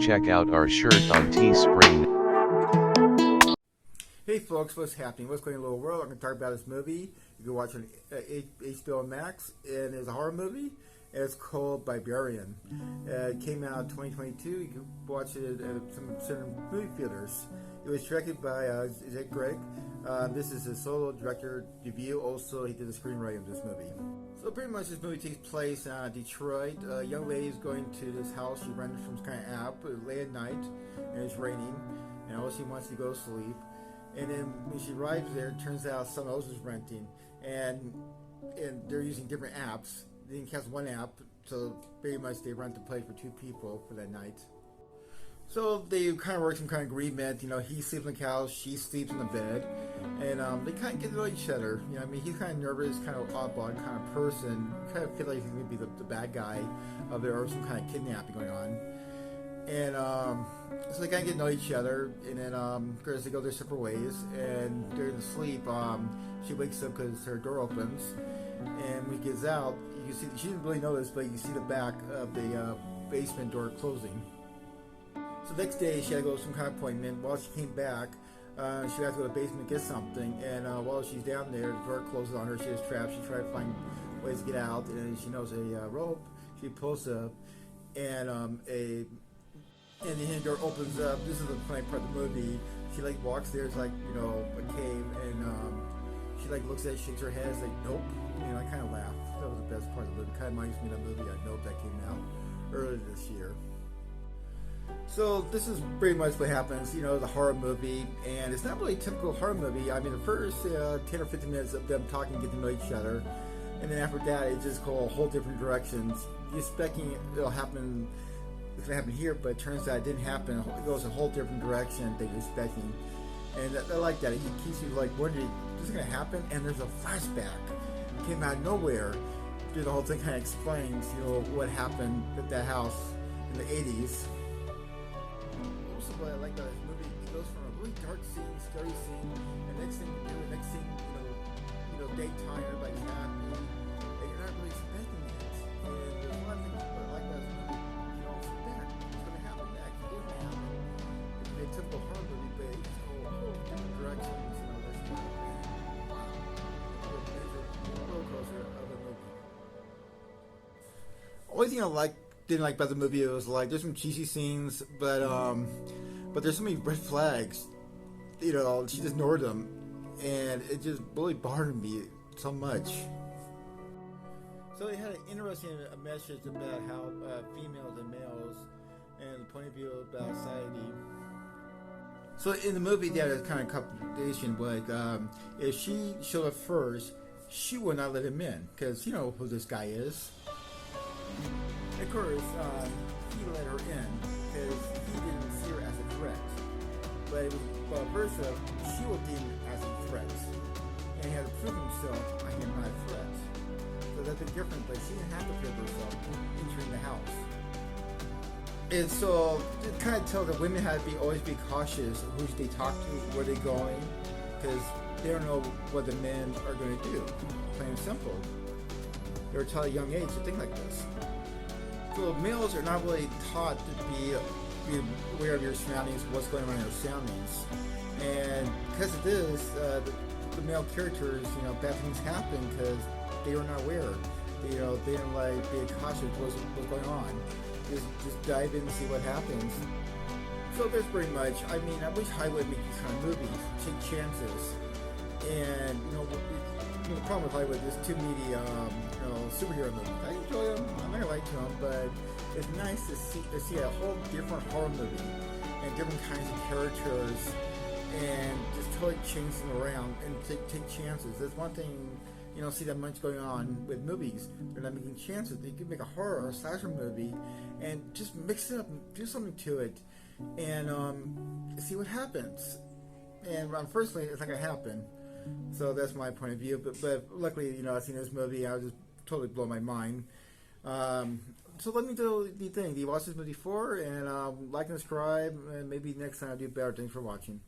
check out our shirt on Teespring. Hey folks, what's happening? What's going on in the little world? I'm going to talk about this movie. You can watch it on HBO Max, and it's a horror movie. It's called Barbarian. It came out in 2022. You can watch it at some certain movie theaters. It was directed by Zach Cregger. This is his solo director debut. Also, he did the screenwriting of this movie. So pretty much this movie takes place in Detroit. A young lady is going to this house she rented from some kind of app late at night, and it's raining, and all she wants to go to sleep. And then when she arrives there, it turns out someone else is renting, and they're using different apps. They didn't cast one app, so pretty much they rent the place for two people for that night. So they kind of work some kind of agreement. You know, he sleeps on the couch, she sleeps in the bed, and they kind of get to know each other. You know, I mean, he's kind of nervous, kind of oddball kind of person. You kind of feel like he's going to be the bad guy of there, or some kind of kidnapping going on. And so they kind of get to know each other, and then as they go their separate ways, and during the sleep, she wakes up because her door opens, and when he gets out, you see she didn't really notice, but you see the back of the basement door closing. So the next day, she had to go to some kind of appointment. While she came back, she had to go to the basement and get something, and while she's down there, the door closes on her. She is trapped. She tried to find ways to get out, and she knows a rope. She pulls up, and and the door opens up. This is the funny part of the movie. She walks there. It's like, you know, a cave, and she looks at it, shakes her head. It's like, nope. You know, I kind of laughed. That was the best part of the movie. Kind of reminds me of the movie Nope that came out earlier this year. So this is pretty much what happens. You know, the horror movie, and it's not really a typical horror movie. I mean, the first 10 or 15 minutes of them talking, getting to know each other, and then after that, it just goes a whole different directions. You're expecting it'll happen. It's going to happen here, but it turns out it didn't happen. It goes a whole different direction than you're expecting. And I like that. It keeps you wondering, is this going to happen? And there's a flashback. It came out of nowhere. The whole thing kind of explains, you know, what happened at that house in the 80s. Also, what I like about this movie, it goes from a really dark scene, scary scene, and next thing you know, daytime, everybody's happy, and you're not really expecting it. And there's a lot of things I like about this movie. A typical horror movie, but it's a whole different directions. You know, that's a roller coaster of a movie. Only thing I didn't like about the movie was there's some cheesy scenes, but there's so many red flags. You know, she just ignored them, and it just really bothered me so much. So it had an interesting message about how females and males, and the point of view about society. So in the movie, they had a kind of competition, but if she showed up first, she would not let him in, because you know who this guy is. Of course, he let her in, because he didn't see her as a threat. But it was versa, she was deemed as a threat, and he had to prove himself, I am not a threat. So that's a bit different, but she didn't have to prove herself entering the house. And so it kind of tells that women have to always be cautious of who they talk to, where they're going, because they don't know what the men are going to do. Plain and simple. They were taught at a young age to think like this. So males are not really taught to be aware of your surroundings, what's going on in your surroundings. And because of this, the male characters, you know, bad things happen because they were not aware. You know, they didn't be cautious of what's going on. Just dive in and see what happens. So that's pretty much. I mean, I wish Hollywood would make these kind of movies, take chances. And you know, the problem with Hollywood is too many, superhero movies. I enjoy them. I'm not gonna lie to them, but it's nice to see a whole different horror movie and different kinds of characters, and just totally change them around and take chances. That's one thing. You don't see that much going on with movies. They're not making chances. They could make a horror or a slasher movie and just mix it up and do something to it and see what happens. And unfortunately, it's not going to happen. So that's my point of view. But luckily, you know, I've seen this movie. I was just totally blown my mind. So let me know what you think. Do you watch this movie before? And like and subscribe. And maybe next time I'll do better. Thanks for watching.